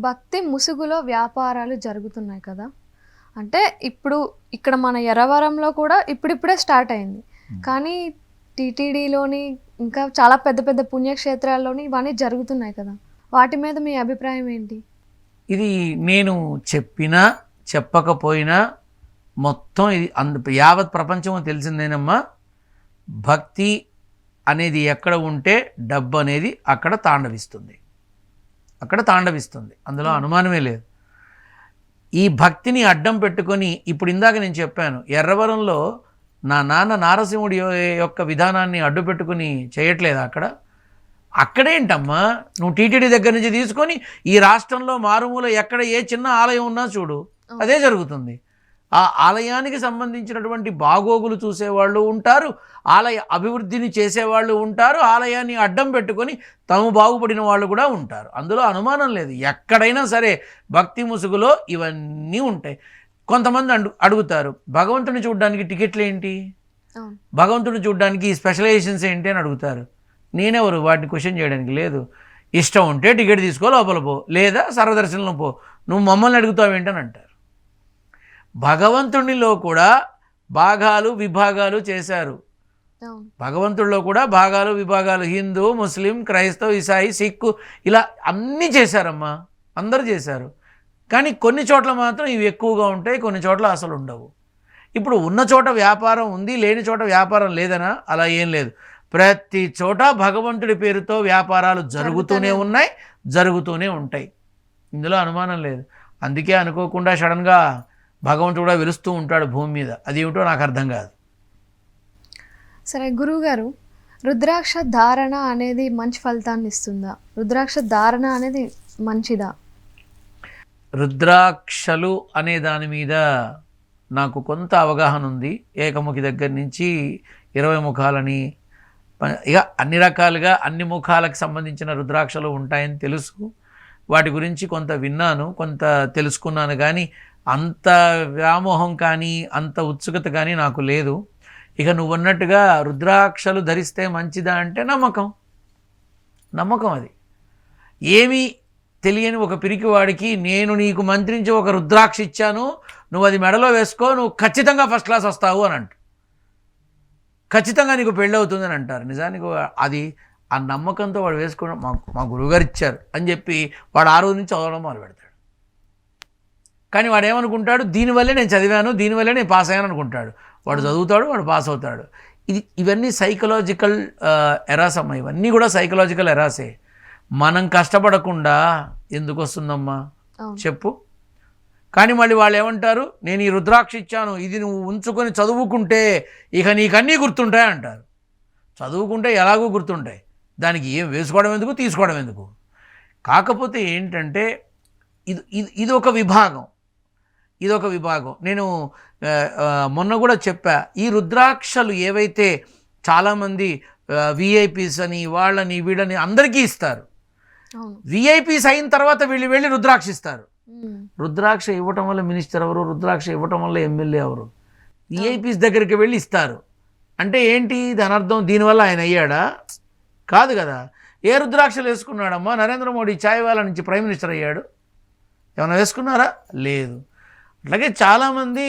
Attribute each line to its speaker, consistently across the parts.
Speaker 1: భక్తి ముసుగులో వ్యాపారాలు జరుగుతున్నాయి కదా! అంటే ఇప్పుడు ఇక్కడ మన ఎర్రవరంలో కూడా ఇప్పుడిప్పుడే స్టార్ట్ అయింది. కానీ టీటీడీలోని ఇంకా చాలా పెద్ద పెద్ద పుణ్యక్షేత్రాల్లోని ఇవన్నీ జరుగుతున్నాయి కదా! వాటి మీద మీ అభిప్రాయం ఏంటి?
Speaker 2: ఇది నేను చెప్పినా చెప్పకపోయినా మొత్తం ఇది యావత్ ప్రపంచం తెలిసిందేనమ్మా. భక్తి అనేది ఎక్కడ ఉంటే డబ్బు అనేది అక్కడ తాండవిస్తుంది, అందులో అనుమానమే లేదు. ఈ భక్తిని అడ్డం పెట్టుకొని ఇప్పుడు ఇందాక నేను చెప్పాను, ఎర్రవరంలో నా నాన్న నారసింహుడి యొక్క విధానాన్ని అడ్డు పెట్టుకుని చేయట్లేదు. అక్కడేంటమ్మా, నువ్వు టీటీడీ దగ్గర నుంచి తీసుకొని ఈ రాష్ట్రంలో మారుమూల ఎక్కడ ఏ చిన్న ఆలయం ఉన్నా చూడు, అదే జరుగుతుంది. ఆ ఆలయానికి సంబంధించినటువంటి బాగోగులు చూసేవాళ్ళు ఉంటారు, ఆలయ అభివృద్ధిని చేసేవాళ్ళు ఉంటారు, ఆలయాన్ని అడ్డం పెట్టుకొని తాము బాగుపడిన వాళ్ళు కూడా ఉంటారు. అందులో అనుమానం లేదు. ఎక్కడైనా సరే భక్తి ముసుగులో ఇవన్నీ ఉంటాయి. కొంతమంది అడుగుతారు, భగవంతుని చూడడానికి టికెట్లు ఏంటి, భగవంతుని చూడడానికి స్పెషలైజేషన్స్ ఏంటి అని అడుగుతారు. నేనెవరు వాటిని క్వశ్చన్ చేయడానికి? లేదు. ఇష్టం ఉంటే టికెట్ తీసుకో, లోపల పో, లేదా సర్వదర్శనంలో పో, నువ్వు మమ్మల్ని అడుగుతావు ఏంటని అంటారు. భగవంతునిలో కూడా భాగాలు విభాగాలు చేశారు. భగవంతుడిలో కూడా భాగాలు విభాగాలు, హిందూ, ముస్లిం, క్రైస్తవ, ఇసాయి, సిక్కు, ఇలా అన్నీ చేశారమ్మా, అందరూ చేశారు. కానీ కొన్ని చోట్ల మాత్రం ఇవి ఎక్కువగా ఉంటాయి, కొన్ని చోట్ల అసలు ఉండవు. ఇప్పుడు ఉన్న చోట వ్యాపారం ఉంది, లేని చోట వ్యాపారం లేదనా? అలా ఏం లేదు. ప్రతి చోట భగవంతుడి పేరుతో వ్యాపారాలు జరుగుతూనే ఉన్నాయి, జరుగుతూనే ఉంటాయి. ఇందులో అనుమానం లేదు. అందుకే అనుకోకుండా సడన్గా భగవంతుడు కూడా వెలుస్తూ ఉంటాడు భూమి మీద. అదేమిటో నాకు అర్థం కాదు.
Speaker 1: సరే గురువుగారు, రుద్రాక్ష ధారణ అనేది మంచి ఫలితాన్ని ఇస్తుందా? రుద్రాక్ష ధారణ అనేది మంచిదా?
Speaker 2: రుద్రాక్షలు అనే దాని మీద నాకు కొంత అవగాహన ఉంది. ఏకముఖి దగ్గర నుంచి 20 ముఖాలని, ఇక అన్ని రకాలుగా అన్ని ముఖాలకు సంబంధించిన రుద్రాక్షలు ఉంటాయని తెలుసు. వాటి గురించి కొంత విన్నాను, కొంత తెలుసుకున్నాను. కానీ అంత వ్యామోహం కానీ అంత ఉత్సుకత కానీ నాకు లేదు. ఇక నువ్వు అన్నట్టుగా రుద్రాక్షలు ధరిస్తే మంచిదా అంటే నమ్మకం అది. ఏమీ తెలియని ఒక పిరికివాడికి నేను నీకు మంత్రించి ఒక రుద్రాక్ష ఇచ్చాను, నువ్వు అది మెడలో వేసుకో, నువ్వు ఖచ్చితంగా ఫస్ట్ క్లాస్ వస్తావు అని అంటారు, ఖచ్చితంగా నీకు పెళ్ళి అవుతుందని అంటారు. నిజానికి అది ఆ నమ్మకంతో వాడు వేసుకోవడం, మా గురువుగారు ఇచ్చారు అని చెప్పి వాడు ఆ రోజు నుంచి చదవడం మొదలు పెడతాడు. కానీ వాడు ఏమనుకుంటాడు, దీనివల్లే నేను చదివాను, దీనివల్లే నేను పాస్ అయ్యాను అనుకుంటాడు. వాడు చదువుతాడు, వాడు పాస్ అవుతాడు. ఇవన్నీ సైకలాజికల్ ఎరాస్ అమ్మా, ఇవన్నీ కూడా సైకలాజికల్ ఎరాసే. మనం కష్టపడకుండా ఎందుకు వస్తుందమ్మా చెప్పు? కానీ మళ్ళీ వాళ్ళు ఏమంటారు, నేను ఈ రుద్రాక్ష ఇచ్చాను, ఇది నువ్వు ఉంచుకొని చదువుకుంటే ఇక నీకన్నీ గుర్తుంటాయి అంటారు. చదువుకుంటే ఎలాగో గుర్తుంటాయి, దానికి ఏం వేసుకోవడం ఎందుకు, తీసుకోవడం ఎందుకు? కాకపోతే ఏంటంటే ఇది ఒక విభాగం. నేను మొన్న కూడా చెప్పా, ఈ రుద్రాక్షలు ఏవైతే చాలామంది విఐపీస్ అని వాళ్ళని వీళ్ళని అందరికీ ఇస్తారు. విఐపీస్ అయిన తర్వాత వీళ్ళు వెళ్ళి రుద్రాక్ష ఇస్తారు. రుద్రాక్ష ఇవ్వటం వల్ల మినిస్టర్ ఎవరు, రుద్రాక్ష ఇవ్వటం వల్ల ఎమ్మెల్యే ఎవరు? విఐపీస్ దగ్గరికి వెళ్ళి ఇస్తారు. అంటే ఏంటి దాని అర్థం? దీనివల్ల ఆయన అయ్యాడా? కాదు కదా. ఏ రుద్రాక్షలు వేసుకున్నాడమ్మా? నరేంద్ర మోడీ ఛాయ్ వాలా నుంచి ప్రైమ్ మినిస్టర్ అయ్యాడు, ఏమైనా వేసుకున్నారా? లేదు. అట్లాగే చాలామంది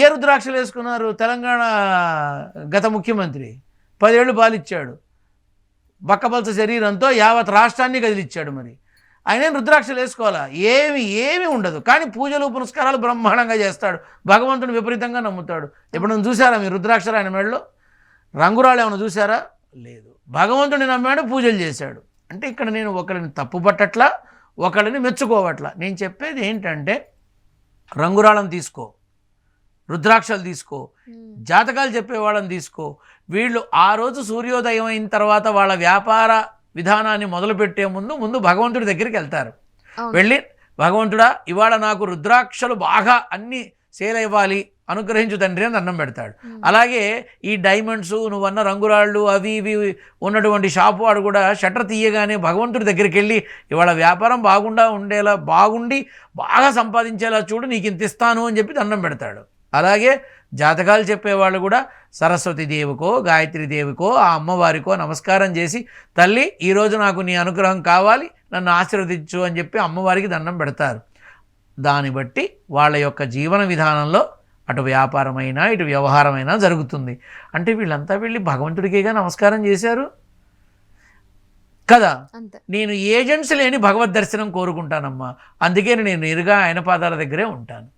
Speaker 2: ఏ రుద్రాక్షలు వేసుకున్నారు? తెలంగాణ గత ముఖ్యమంత్రి 10 ఏళ్ళు పాలిచ్చాడు, బక్కపలస శరీరంతో యావత్ రాష్ట్రాన్ని కదిలిచ్చాడు. మరి ఆయన రుద్రాక్షలు వేసుకోవాలా? ఏమీ ఉండదు. కానీ పూజలు పురస్కారాలు బ్రహ్మాండంగా చేస్తాడు, భగవంతుని విపరీతంగా నమ్ముతాడు. ఎప్పుడైనా చూసారా మీరు రుద్రాక్షలు ఆయన మెడలో? రంగురాళ్ళు ఏమైనా చూసారా? లేదు. భగవంతుని నమ్మాడు, పూజలు చేశాడు. అంటే ఇక్కడ నేను ఒకరిని తప్పు పట్టట్లా, ఒకళ్ళని మెచ్చుకోవట్లా. నేను చెప్పేది ఏంటంటే, రంగురాళ్ళని తీసుకో, రుద్రాక్షలు తీసుకో, జాతకాలు చెప్పేవాళ్ళని తీసుకో. వీళ్ళు ఆ రోజు సూర్యోదయం అయిన తర్వాత వాళ్ళ వ్యాపార విధానాన్ని మొదలుపెట్టే ముందు భగవంతుడి దగ్గరికి వెళ్తారు. వెళ్ళి, భగవంతుడా ఇవాళ నాకు రుద్రాక్షలు బాగా అన్నీ సేల్ అవ్వాలి, అనుగ్రహించు తండ్రి అని దండం పెడతాడు. అలాగే ఈ డైమండ్స్, నువ్వన్న రంగురాళ్ళు అవి ఇవి ఉన్నటువంటి షాపు వాడు కూడా షట్టర్ తీయగానే భగవంతుడి దగ్గరికి వెళ్ళి, ఇవాళ వ్యాపారం బాగుండి బాగా సంపాదించేలా చూడు, నీకు ఇంత ఇస్తాను అని చెప్పి దండం పెడతాడు. అలాగే జాతకాలు చెప్పేవాళ్ళు కూడా సరస్వతి దేవికో గాయత్రి దేవికో ఆ అమ్మవారికో నమస్కారం చేసి తల్లి ఈరోజు నాకు నీ అనుగ్రహం కావాలి, నన్ను ఆశీర్వదించు అని చెప్పి అమ్మవారికి దండం పెడతారు. దాన్ని బట్టి వాళ్ళ యొక్క జీవన విధానంలో అటు వ్యాపారమైనా ఇటు వ్యవహారమైనా జరుగుతుంది. అంటే వీళ్ళంతా వెళ్ళి భగవంతుడికేగా నమస్కారం చేశారు కదా.
Speaker 1: అంతే.
Speaker 2: నేను ఏజెంట్స్ లేని భగవద్ దర్శనం కోరుకుంటానమ్మా, అందుకే నేను నేరుగా ఆయన పాదాల దగ్గరే ఉంటాను.